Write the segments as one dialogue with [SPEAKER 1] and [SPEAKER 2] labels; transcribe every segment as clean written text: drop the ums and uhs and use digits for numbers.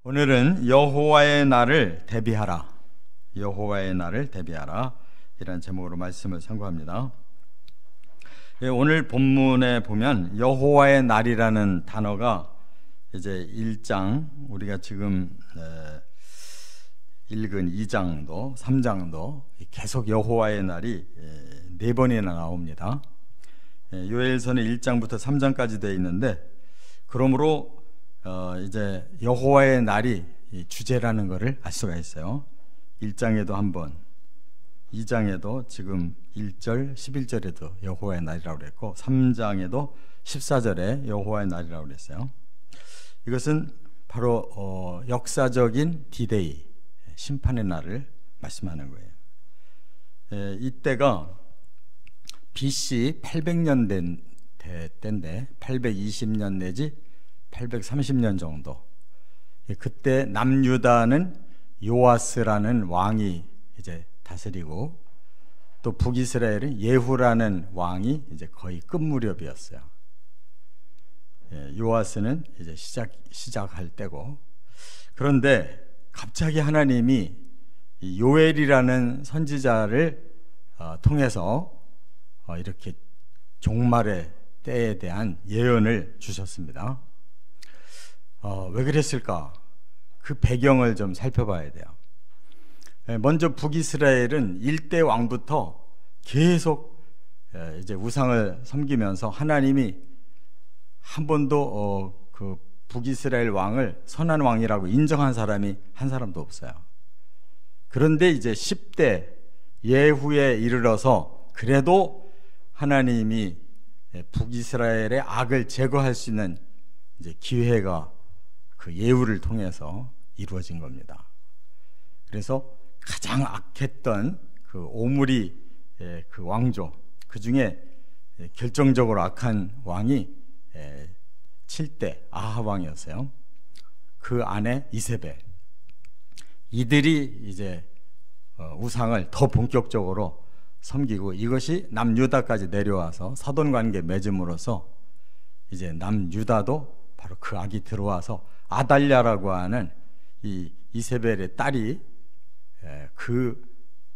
[SPEAKER 1] 오늘은 여호와의 날을 대비하라, 여호와의 날을 대비하라 이라는 제목으로 말씀을 선고합니다. 오늘 본문에 보면 여호와의 날이라는 단어가 이제 1장, 우리가 지금 읽은 2장도 3장도 계속 여호와의 날이 4번이나 나옵니다. 요엘서는 1장부터 3장까지 되어 있는데, 그러므로 이제 여호와의 날이 주제라는 것을 알 수가 있어요. 1장에도 한 번, 2장에도 지금 1절, 11절에도 여호와의 날이라고 그랬고, 3장에도 14절에 여호와의 날이라고 그랬어요. 이것은 바로 역사적인 디데이, 심판의 날을 말씀하는 거예요. 이때가 BC 800년 된 때인데, 820년 내지 830년 정도. 그때 남유다는 요아스라는 왕이 이제 다스리고, 또 북이스라엘은 예후라는 왕이 이제 거의 끝 무렵이었어요. 요아스는 이제 시작할 때고, 그런데 갑자기 하나님이 요엘이라는 선지자를 통해서 이렇게 종말의 때에 대한 예언을 주셨습니다. 왜 그랬을까? 그 배경을 좀 살펴봐야 돼요. 먼저 북이스라엘은 1대 왕부터 계속 이제 우상을 섬기면서 하나님이 한 번도 그 북이스라엘 왕을 선한 왕이라고 인정한 사람이 한 사람도 없어요. 그런데 이제 10대 예후에 이르러서 그래도 하나님이 북이스라엘의 악을 제거할 수 있는 이제 기회가 그 예후를 통해서 이루어진 겁니다. 그래서 가장 악했던 그 오므리 그 왕조, 그 중에 결정적으로 악한 왕이 7대 아합 왕이었어요. 그 아내 이세벨, 이들이 이제 우상을 더 본격적으로 섬기고, 이것이 남유다까지 내려와서 사돈 관계 맺음으로써 이제 남유다도 바로 그 악이 들어와서 아달랴라고 하는 이 이세벨의 딸이 그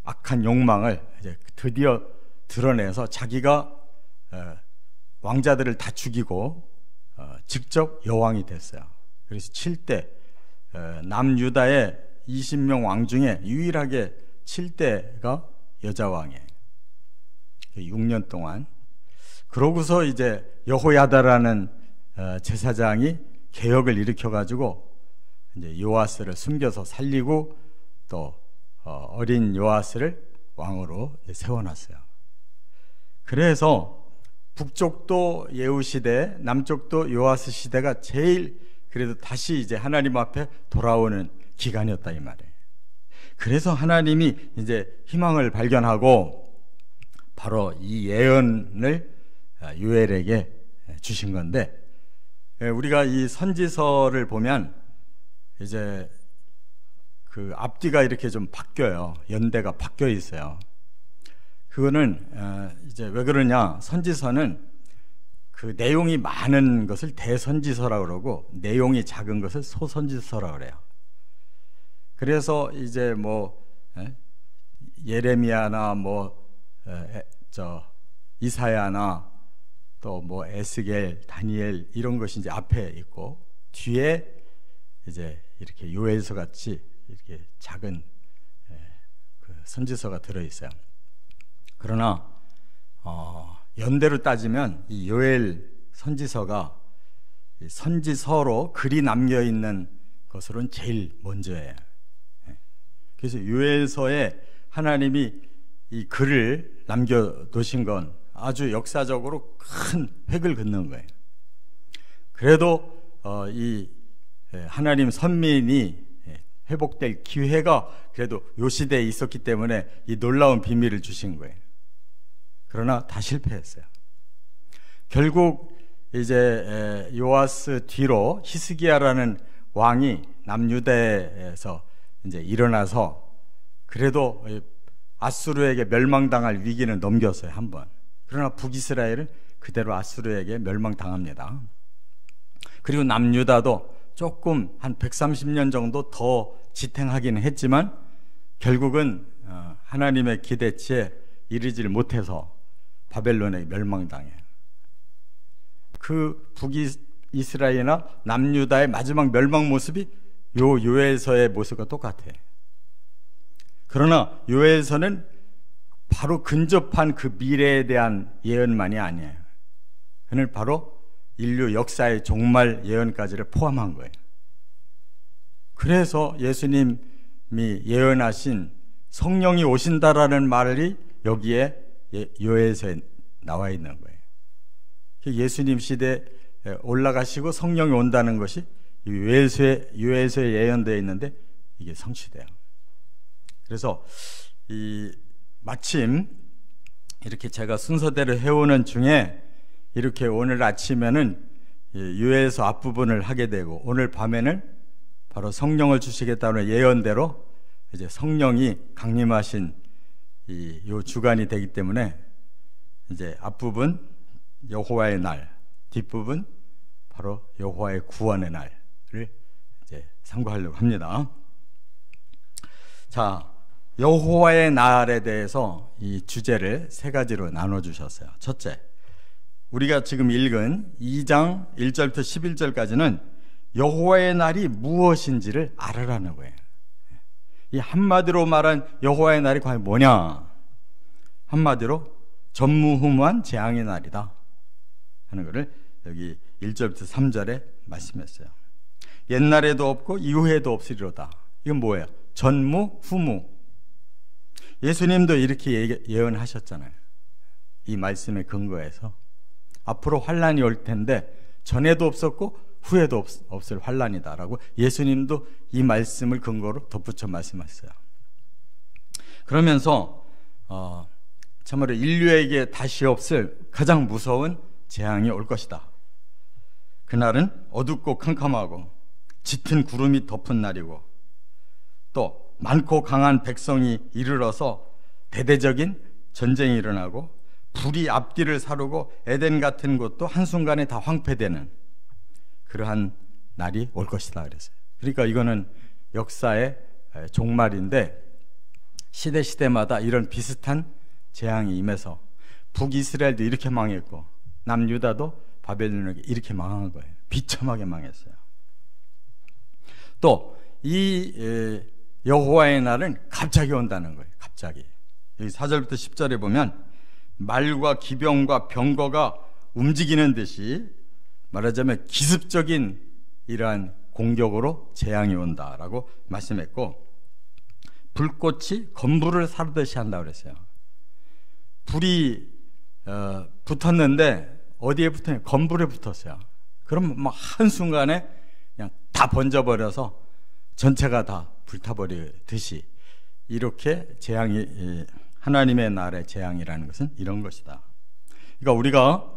[SPEAKER 1] 악한 욕망을 이제 드디어 드러내서 자기가 왕자들을 다 죽이고 직접 여왕이 됐어요. 그래서 7대 남유다의 20명 왕 중에 유일하게 7대가 여자 왕이에요. 6년 동안. 그러고서 이제 여호야다라는 제사장이 개혁을 일으켜가지고 이제 요아스를 숨겨서 살리고, 또 어린 요아스를 왕으로 세워놨어요. 그래서 북쪽도 예후 시대, 남쪽도 요아스 시대가 제일 그래도 다시 이제 하나님 앞에 돌아오는 기간이었다 이 말이에요. 그래서 하나님이 이제 희망을 발견하고 바로 이 예언을 요엘에게 주신 건데, 우리가 이 선지서를 보면 이제 그 앞뒤가 이렇게 좀 바뀌어요. 연대가 바뀌어 있어요. 그거는 이제 왜 그러냐? 선지서는 그 내용이 많은 것을 대선지서라고 그러고, 내용이 작은 것을 소선지서라고 그래요. 그래서 이제 뭐 예레미야나 뭐 이사야나 또 뭐 에스겔, 다니엘 이런 것이 이제 앞에 있고, 뒤에 이제 이렇게 요엘서 같이 이렇게 작은 그 선지서가 들어 있어요. 그러나 연대로 따지면 이 요엘 선지서가 선지서로 글이 남겨 있는 것으로는 제일 먼저예요. 그래서 요엘서에 하나님이 이 글을 남겨 두신 건 아주 역사적으로 큰 획을 긋는 거예요. 그래도 이 하나님 선민이 회복될 기회가 그래도 요 시대에 있었기 때문에 이 놀라운 비밀을 주신 거예요. 그러나 다 실패했어요. 결국 이제 요아스 뒤로 히스기야라는 왕이 남유다에서 이제 일어나서 그래도 아수르에게 멸망당할 위기는 넘겼어요, 한 번. 그러나 북이스라엘은 그대로 아수르에게 멸망당합니다. 그리고 남유다도 조금 한 130년 정도 더 지탱하기는 했지만 결국은 하나님의 기대치에 이르지를 못해서 바벨론에 멸망당해요. 그 북이스라엘이나 남유다의 마지막 멸망 모습이 요엘서의 모습과 똑같아요. 그러나 요엘서는 바로 근접한 그 미래에 대한 예언만이 아니에요. 그는 바로 인류 역사의 종말 예언까지를 포함한 거예요. 그래서 예수님이 예언하신 성령이 오신다라는 말이 여기에 요엘서에 나와 있는 거예요. 예수님 시대에 올라가시고 성령이 온다는 것이 요엘서에 예언되어 있는데 이게 성취돼요. 그래서 마침 이렇게 제가 순서대로 해오는 중에 이렇게 오늘 아침에는 요엘서 앞부분을 하게 되고 오늘 밤에는 바로 성령을 주시겠다는 예언대로 이제 성령이 강림하신 요 주간이 되기 때문에 이제 앞부분 여호와의 날, 뒷부분 바로 여호와의 구원의 날을 이제 상고하려고 합니다. 자, 여호와의 날에 대해서 이 주제를 세 가지로 나눠 주셨어요. 첫째, 우리가 지금 읽은 2장 1절부터 11절까지는 여호와의 날이 무엇인지를 알아라는 거예요. 이 한마디로 말한 여호와의 날이 과연 뭐냐? 한마디로 전무후무한 재앙의 날이다 하는 것을 여기 1절부터 3절에 말씀했어요. 옛날에도 없고 이후에도 없으리로다. 이건 뭐예요? 전무후무. 예수님도 이렇게 예언하셨잖아요. 이 말씀에 근거해서 앞으로 환란이 올 텐데 전에도 없었고 후에도 없을 환란이다라고 예수님도 이 말씀을 근거로 덧붙여 말씀하셨어요. 그러면서 참으로 인류에게 다시 없을 가장 무서운 재앙이 올 것이다. 그날은 어둡고 캄캄하고 짙은 구름이 덮은 날이고 또 많고 강한 백성이 이르러서 대대적인 전쟁이 일어나고 불이 앞뒤를 사르고 에덴 같은 곳도 한순간에 다 황폐되는 그러한 날이 올 것이다 그랬어요. 그러니까 이거는 역사의 종말인데 시대마다 이런 비슷한 재앙이 임해서 북이스라엘도 이렇게 망했고 남유다도 바벨론에게 이렇게 망한 거예요. 비참하게 망했어요. 또 이 여호와의 날은 갑자기 온다는 거예요. 갑자기. 여기 4절부터 10절에 보면 말과 기병과 병거가 움직이는 듯이 말하자면 기습적인 이러한 공격으로 재앙이 온다라고 말씀했고 불꽃이 건불을 사르듯이 한다고 그랬어요. 불이 붙었는데 어디에 붙었냐? 건불에 붙었어요. 그럼 막 한순간에 그냥 다 번져버려서 전체가 다 불타버리듯이 이렇게 재앙이 하나님의 날의 재앙이라는 것은 이런 것이다. 그러니까 우리가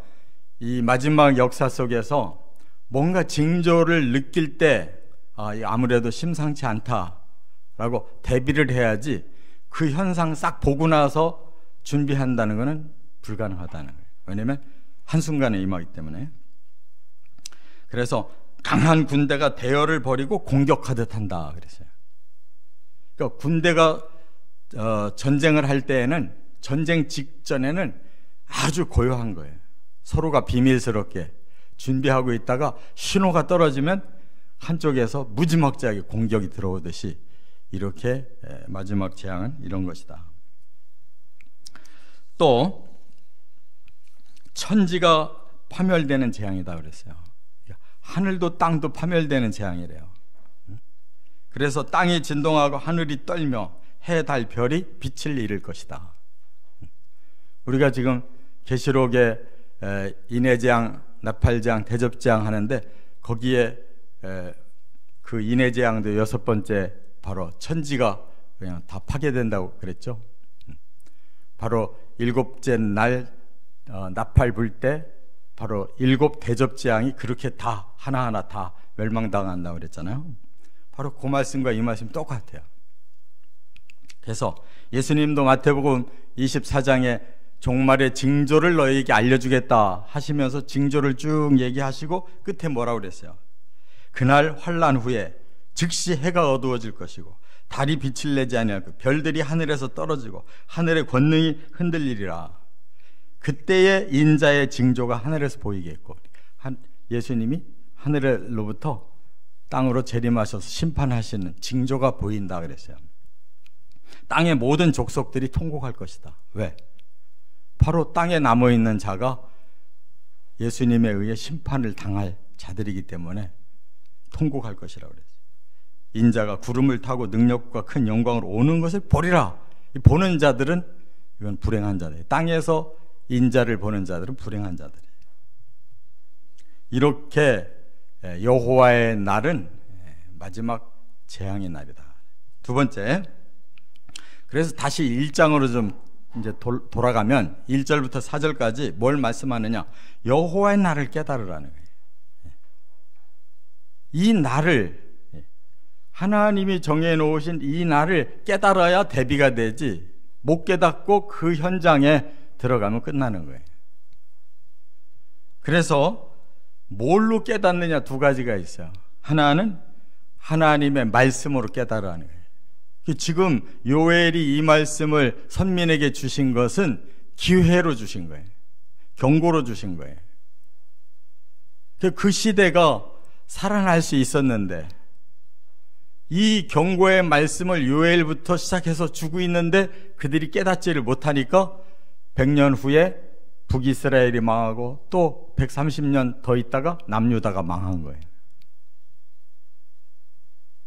[SPEAKER 1] 이 마지막 역사 속에서 뭔가 징조를 느낄 때 아무래도 심상치 않다라고 대비를 해야지 그 현상 싹 보고 나서 준비한다는 것은 불가능하다는 거예요. 왜냐하면 한순간에 임하기 때문에. 그래서 강한 군대가 대열을 벌이고 공격하듯 한다 그랬어요. 그러니까 군대가 전쟁을 할 때에는 전쟁 직전에는 아주 고요한 거예요. 서로가 비밀스럽게 준비하고 있다가 신호가 떨어지면 한쪽에서 무지막지하게 공격이 들어오듯이 이렇게 마지막 재앙은 이런 것이다. 또 천지가 파멸되는 재앙이다 그랬어요. 하늘도 땅도 파멸되는 재앙이래요. 그래서 땅이 진동하고 하늘이 떨며 해, 달, 별이 빛을 잃을 것이다. 우리가 지금 계시록에 인해재앙, 나팔재앙, 대접재앙 하는데 거기에 그 인해재앙도 6번째 바로 천지가 그냥 다 파괴된다고 그랬죠. 바로 7째 날 나팔 불 때 바로 7 대접재앙이 그렇게 다 하나하나 다 멸망당한다고 그랬잖아요. 바로 그 말씀과 이 말씀 똑같아요. 그래서 예수님도 마태복음 24장에 종말의 징조를 너희에게 알려주겠다 하시면서 징조를 쭉 얘기하시고 끝에 뭐라고 그랬어요? 그날 환난 후에 즉시 해가 어두워질 것이고 달이 빛을 내지 아니할 것, 별들이 하늘에서 떨어지고 하늘의 권능이 흔들리리라. 그때의 인자의 징조가 하늘에서 보이겠고, 예수님이 하늘로부터 땅으로 재림하셔서 심판하시는 징조가 보인다 그랬어요. 땅의 모든 족속들이 통곡할 것이다. 왜? 바로 땅에 남아있는 자가 예수님에 의해 심판을 당할 자들이기 때문에 통곡할 것이라고 그랬어요. 인자가 구름을 타고 능력과 큰 영광으로 오는 것을 보리라. 보는 자들은 이건 불행한 자들. 땅에서 인자를 보는 자들은 불행한 자들이에요. 이렇게 여호와의 날은 마지막 재앙의 날이다. 두 번째, 그래서 다시 1장으로 좀 이제 돌아가면 1절부터 4절까지 뭘 말씀하느냐? 여호와의 날을 깨달으라는 거예요. 이 날을, 하나님이 정해놓으신 이 날을 깨달아야 대비가 되지, 못 깨닫고 그 현장에 들어가면 끝나는 거예요. 그래서 뭘로 깨닫느냐, 두 가지가 있어요. 하나는 하나님의 말씀으로 깨달으라는 거예요. 지금 요엘이 이 말씀을 선민에게 주신 것은 기회로 주신 거예요. 경고로 주신 거예요. 그 시대가 살아날 수 있었는데 이 경고의 말씀을 요엘부터 시작해서 주고 있는데 그들이 깨닫지를 못하니까 100년 후에 북이스라엘이 망하고 또 130년 더 있다가 남유다가 망한 거예요.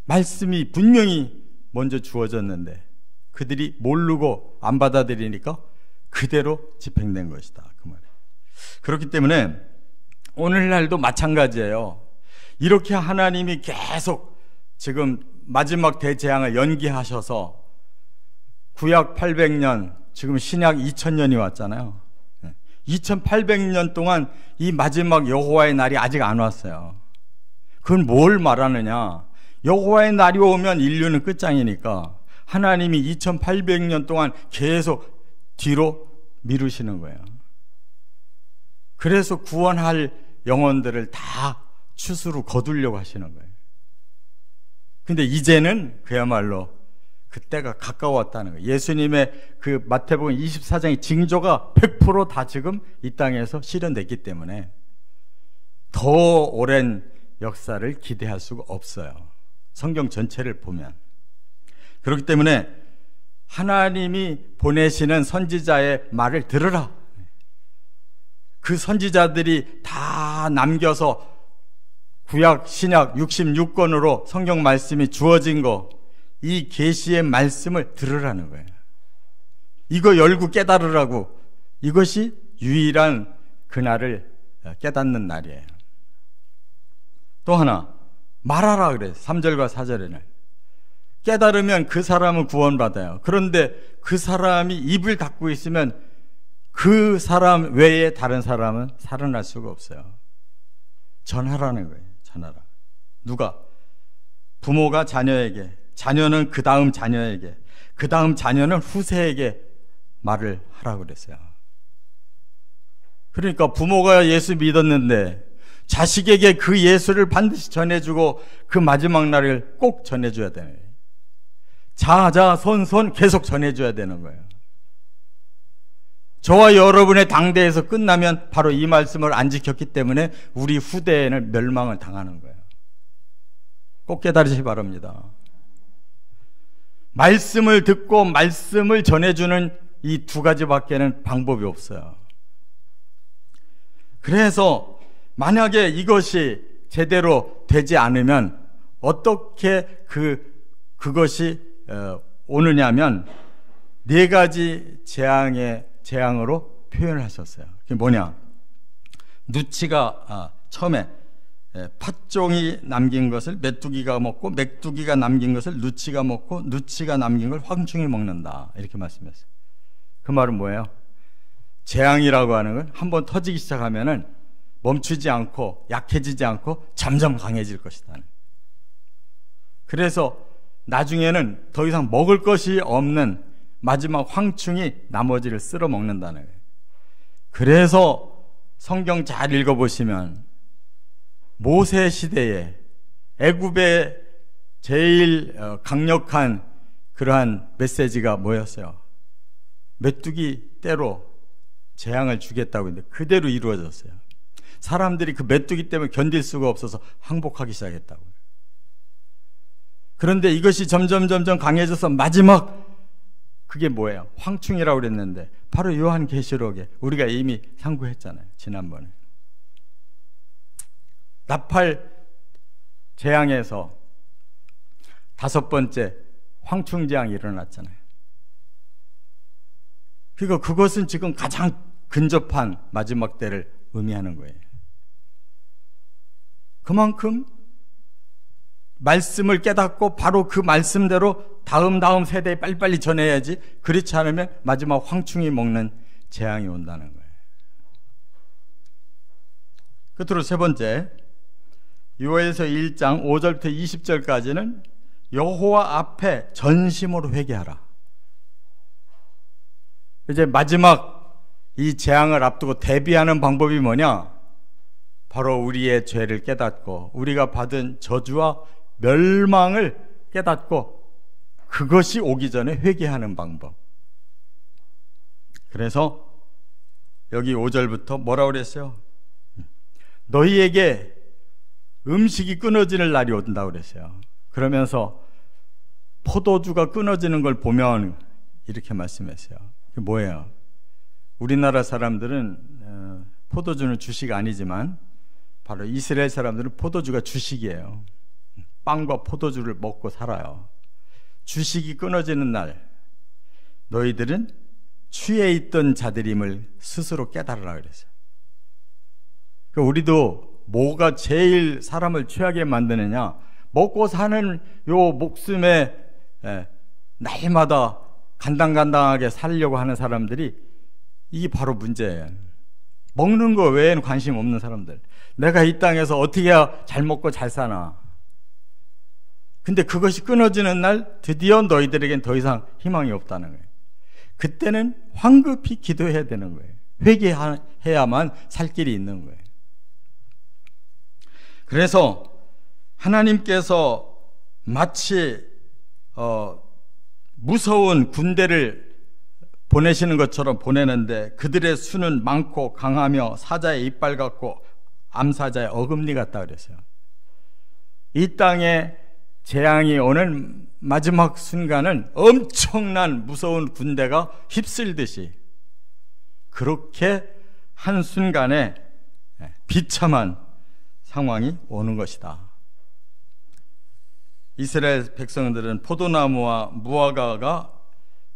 [SPEAKER 1] 말씀이 분명히 먼저 주어졌는데 그들이 모르고 안 받아들이니까 그대로 집행된 것이다, 그 말이에요. 그렇기 때문에 오늘날도 마찬가지예요. 이렇게 하나님이 계속 지금 마지막 대재앙을 연기하셔서 구약 800년, 지금 신약 2000년이 왔잖아요. 2800년 동안 이 마지막 여호와의 날이 아직 안 왔어요. 그건 뭘 말하느냐? 여호와의 날이 오면 인류는 끝장이니까 하나님이 2800년 동안 계속 뒤로 미루시는 거예요. 그래서 구원할 영혼들을 다 추수로 거두려고 하시는 거예요. 근데 이제는 그야말로 그때가 가까웠다는 거예요. 예수님의 그 마태복음 24장의 징조가 100% 다 지금 이 땅에서 실현됐기 때문에 더 오랜 역사를 기대할 수가 없어요. 성경 전체를 보면. 그렇기 때문에 하나님이 보내시는 선지자의 말을 들으라. 그 선지자들이 다 남겨서 구약 신약 66권으로 성경 말씀이 주어진 거, 이 계시의 말씀을 들으라는 거예요. 이거 열고 깨달으라고. 이것이 유일한 그날을 깨닫는 날이에요. 또 하나, 말하라 그래요. 3절과 4절에는 깨달으면 그 사람은 구원받아요. 그런데 그 사람이 입을 닫고 있으면 그 사람 외에 다른 사람은 살아날 수가 없어요. 전하라는 거예요. 전하라. 누가? 부모가 자녀에게, 자녀는 그 다음 자녀에게, 그 다음 자녀는 후세에게 말을 하라고 그랬어요. 그러니까 부모가 예수 믿었는데 자식에게 그 예수를 반드시 전해주고 그 마지막 날을 꼭 전해줘야 되는 거예요. 자, 손 계속 전해줘야 되는 거예요. 저와 여러분의 당대에서 끝나면 바로 이 말씀을 안 지켰기 때문에 우리 후대에는 멸망을 당하는 거예요. 꼭 깨달으시기 바랍니다. 말씀을 듣고 말씀을 전해주는 이 두 가지밖에는 방법이 없어요. 그래서 만약에 이것이 제대로 되지 않으면 어떻게 그것이 오느냐면 네 가지 재앙으로 표현을 하셨어요. 그게 뭐냐? 누치가 처음에 팥종이 남긴 것을 메뚜기가 먹고 메뚜기가 남긴 것을 누치가 먹고 누치가 남긴 걸 황충이 먹는다, 이렇게 말씀했어요. 그 말은 뭐예요? 재앙이라고 하는 건 한번 터지기 시작하면은 멈추지 않고 약해지지 않고 점점 강해질 것이다. 그래서 나중에는 더 이상 먹을 것이 없는 마지막 황충이 나머지를 쓸어 먹는다는 거예요. 그래서 성경 잘 읽어보시면 모세 시대에 애굽의 제일 강력한 그러한 메시지가 뭐였어요? 메뚜기 떼로 재앙을 주겠다고 했는데 그대로 이루어졌어요. 사람들이 그 메뚜기 때문에 견딜 수가 없어서 항복하기 시작했다고요. 그런데 이것이 점점 강해져서 마지막 그게 뭐예요? 황충이라고 그랬는데 바로 요한계시록에 우리가 이미 상고했잖아요. 지난번에. 나팔 재앙에서 5번째 황충재앙이 일어났잖아요. 그러니까 그것은 지금 가장 근접한 마지막 때를 의미하는 거예요. 그만큼 말씀을 깨닫고 바로 그 말씀대로 다음 세대에 빨리빨리 전해야지, 그렇지 않으면 마지막 황충이 먹는 재앙이 온다는 거예요. 끝으로 세 번째, 요에서 1장 5절부터 20절까지는 여호와 앞에 전심으로 회개하라. 이제 마지막 이 재앙을 앞두고 대비하는 방법이 뭐냐? 바로 우리의 죄를 깨닫고 우리가 받은 저주와 멸망을 깨닫고 그것이 오기 전에 회개하는 방법. 그래서 여기 5절부터 뭐라고 그랬어요? 너희에게 음식이 끊어지는 날이 온다고 그랬어요. 그러면서 포도주가 끊어지는 걸 보면 이렇게 말씀했어요. 그게 뭐예요? 우리나라 사람들은 포도주는 주식 아니지만 바로 이스라엘 사람들은 포도주가 주식이에요. 빵과 포도주를 먹고 살아요. 주식이 끊어지는 날 너희들은 취해 있던 자들임을 스스로 깨달으라 그랬어요. 그러니까 우리도 뭐가 제일 사람을 취하게 만드느냐? 먹고 사는 요 목숨에 날마다 간당간당하게 살려고 하는 사람들이, 이게 바로 문제예요. 먹는 거 외에는 관심 없는 사람들. 내가 이 땅에서 어떻게 해야 잘 먹고 잘 사나. 근데 그것이 끊어지는 날 드디어 너희들에겐 더 이상 희망이 없다는 거예요. 그때는 황급히 기도해야 되는 거예요. 회개해야만 살 길이 있는 거예요. 그래서 하나님께서 마치 무서운 군대를 보내시는 것처럼 보내는데 그들의 수는 많고 강하며 사자의 이빨 같고 암사자의 어금니 같다 그랬어요. 이 땅에 재앙이 오는 마지막 순간은 엄청난 무서운 군대가 휩쓸듯이 그렇게 한순간에 비참한 상황이 오는 것이다. 이스라엘 백성들은 포도나무와 무화과가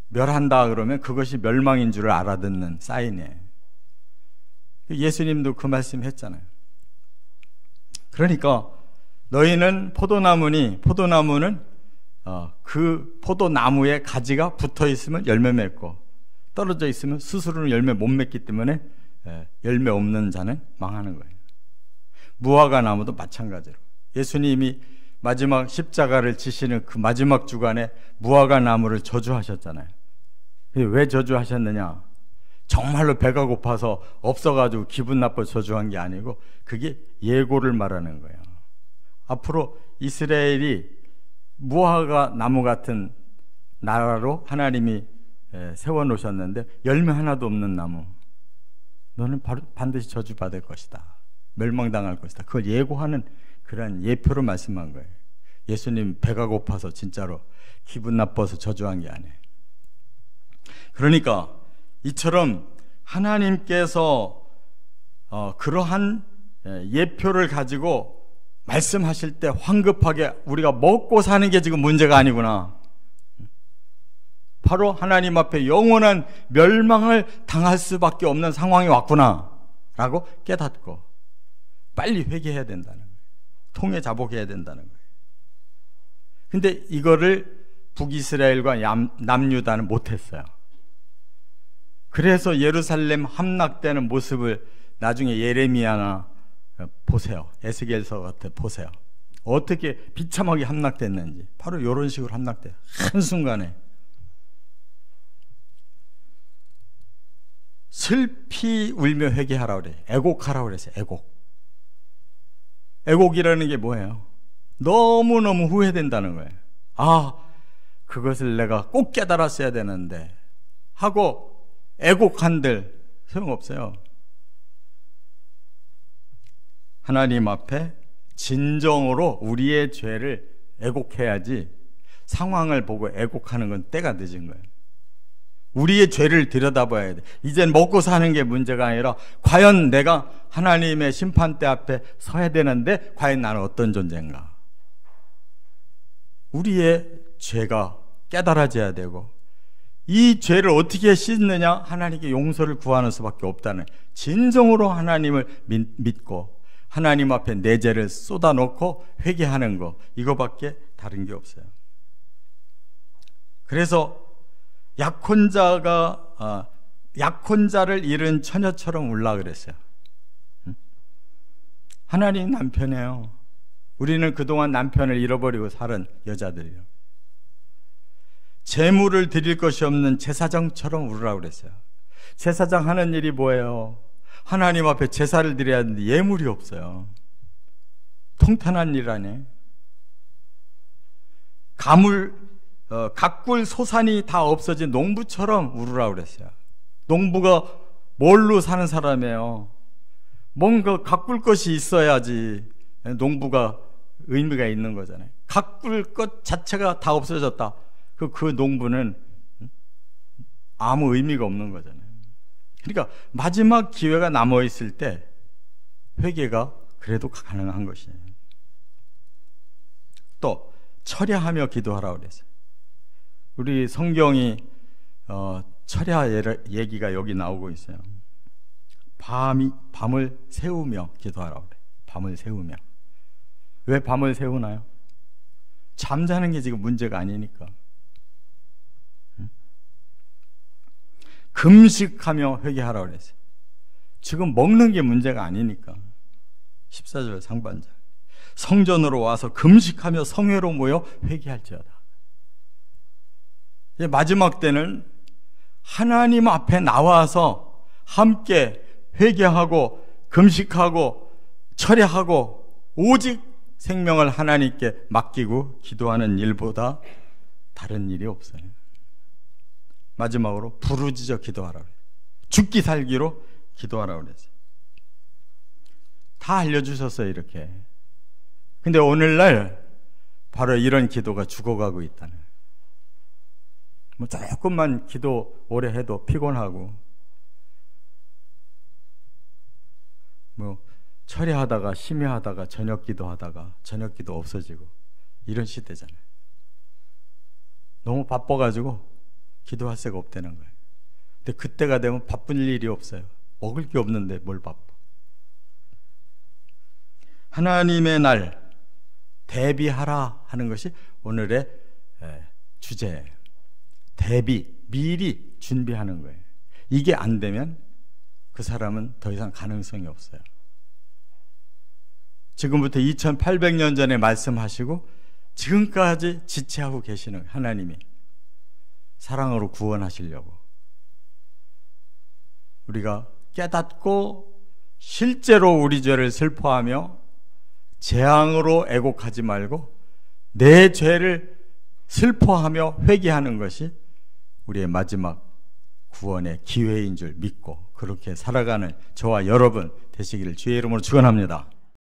[SPEAKER 1] 멸한다 그러면 그것이 멸망인 줄을 알아듣는 사인이에요. 예수님도 그 말씀 했잖아요. 그러니까 너희는 포도나무는 그 포도나무에 가지가 붙어 있으면 열매 맺고 떨어져 있으면 스스로는 열매 못 맺기 때문에 열매 없는 자는 망하는 거예요. 무화과 나무도 마찬가지로 예수님이 마지막 십자가를 지시는 그 마지막 주간에 무화과 나무를 저주하셨잖아요. 왜 저주하셨느냐? 정말로 배가 고파서 없어가지고 기분 나빠 저주한 게 아니고 그게 예고를 말하는 거예요. 앞으로 이스라엘이 무화과 나무 같은 나라로 하나님이 세워놓으셨는데 열매 하나도 없는 나무, 너는 반드시 저주받을 것이다, 멸망당할 것이다. 그걸 예고하는 그런 예표로 말씀한 거예요. 예수님 배가 고파서 진짜로 기분 나빠서 저주한 게 아니에요. 그러니까 이처럼 하나님께서 그러한 예표를 가지고 말씀하실 때 황급하게 우리가 먹고 사는 게 지금 문제가 아니구나, 바로 하나님 앞에 영원한 멸망을 당할 수밖에 없는 상황이 왔구나 라고 깨닫고 빨리 회개해야 된다는 거예요. 통해 자복해야 된다는 거예요. 근데 이거를 북이스라엘과 남유다는 못했어요. 그래서 예루살렘 함락되는 모습을 나중에 예레미야나 보세요. 에스겔서 같은 보세요. 어떻게 비참하게 함락됐는지. 바로 이런 식으로 함락돼요. 한순간에. 슬피 울며 회개하라고 그래요. 애곡하라고 그랬어요. 애곡. 애곡이라는 게 뭐예요? 너무너무 후회된다는 거예요. 아, 그것을 내가 꼭 깨달았어야 되는데 하고 애곡한들 소용없어요. 하나님 앞에 진정으로 우리의 죄를 애곡해야지 상황을 보고 애곡하는 건 때가 늦은 거예요. 우리의 죄를 들여다봐야 돼. 이젠 먹고 사는 게 문제가 아니라 과연 내가 하나님의 심판대 앞에 서야 되는데 과연 나는 어떤 존재인가. 우리의 죄가 깨달아져야 되고 이 죄를 어떻게 씻느냐? 하나님께 용서를 구하는 수밖에 없다는, 진정으로 하나님을 믿고 하나님 앞에 내 죄를 쏟아놓고 회개하는 거, 이거밖에 다른 게 없어요. 그래서 약혼자를 잃은 처녀처럼 울라 그랬어요. 하나님 남편이에요. 우리는 그동안 남편을 잃어버리고 살은 여자들이에요. 재물을 드릴 것이 없는 제사장처럼 울으라고 그랬어요. 제사장 하는 일이 뭐예요? 하나님 앞에 제사를 드려야 하는데 예물이 없어요. 통탄한 일 아니에요? 가꿀 소산이 다 없어진 농부처럼 울으라고 그랬어요. 농부가 뭘로 사는 사람이에요? 뭔가 가꿀 것이 있어야지 농부가 의미가 있는 거잖아요. 가꿀 것 자체가 다 없어졌다. 그 농부는 아무 의미가 없는 거잖아요. 그러니까 마지막 기회가 남아있을 때 회개가 그래도 가능한 것이에요. 또 철야하며 기도하라고 그랬어요. 우리 성경이 철야 얘기가 여기 나오고 있어요. 밤을 새우며 기도하라고 그래요. 밤을 새우며. 왜 밤을 새우나요? 잠자는 게 지금 문제가 아니니까. 금식하며 회개하라고 그랬어요. 지금 먹는 게 문제가 아니니까. 14절 상반절. 성전으로 와서 금식하며 성회로 모여 회개할지어다. 마지막 때는 하나님 앞에 나와서 함께 회개하고 금식하고 철야하고 오직 생명을 하나님께 맡기고 기도하는 일보다 다른 일이 없어요. 마지막으로 부르짖어 기도하라고 그래요. 죽기 살기로 기도하라고 그랬어요. 다 알려주셨어요, 이렇게. 근데 오늘날 바로 이런 기도가 죽어가고 있다는. 뭐 조금만 기도 오래 해도 피곤하고, 뭐 철야하다가 심야하다가 저녁 기도하다가 저녁 기도 없어지고 이런 시대잖아요. 너무 바빠가지고 기도할 새가 없다는 거예요. 근데 그때가 되면 바쁜 일이 없어요. 먹을 게 없는데 뭘 바빠. 하나님의 날 대비하라 하는 것이 오늘의 주제예요. 미리 준비하는 거예요. 이게 안 되면 그 사람은 더 이상 가능성이 없어요. 지금부터 2800년 전에 말씀하시고 지금까지 지체하고 계시는 하나님이 사랑으로 구원하시려고 우리가 깨닫고 실제로 우리 죄를 슬퍼하며 재앙으로 애곡하지 말고 내 죄를 슬퍼하며 회개하는 것이 우리의 마지막 구원의 기회인 줄 믿고 그렇게 살아가는 저와 여러분 되시기를 주의 이름으로 축원합니다.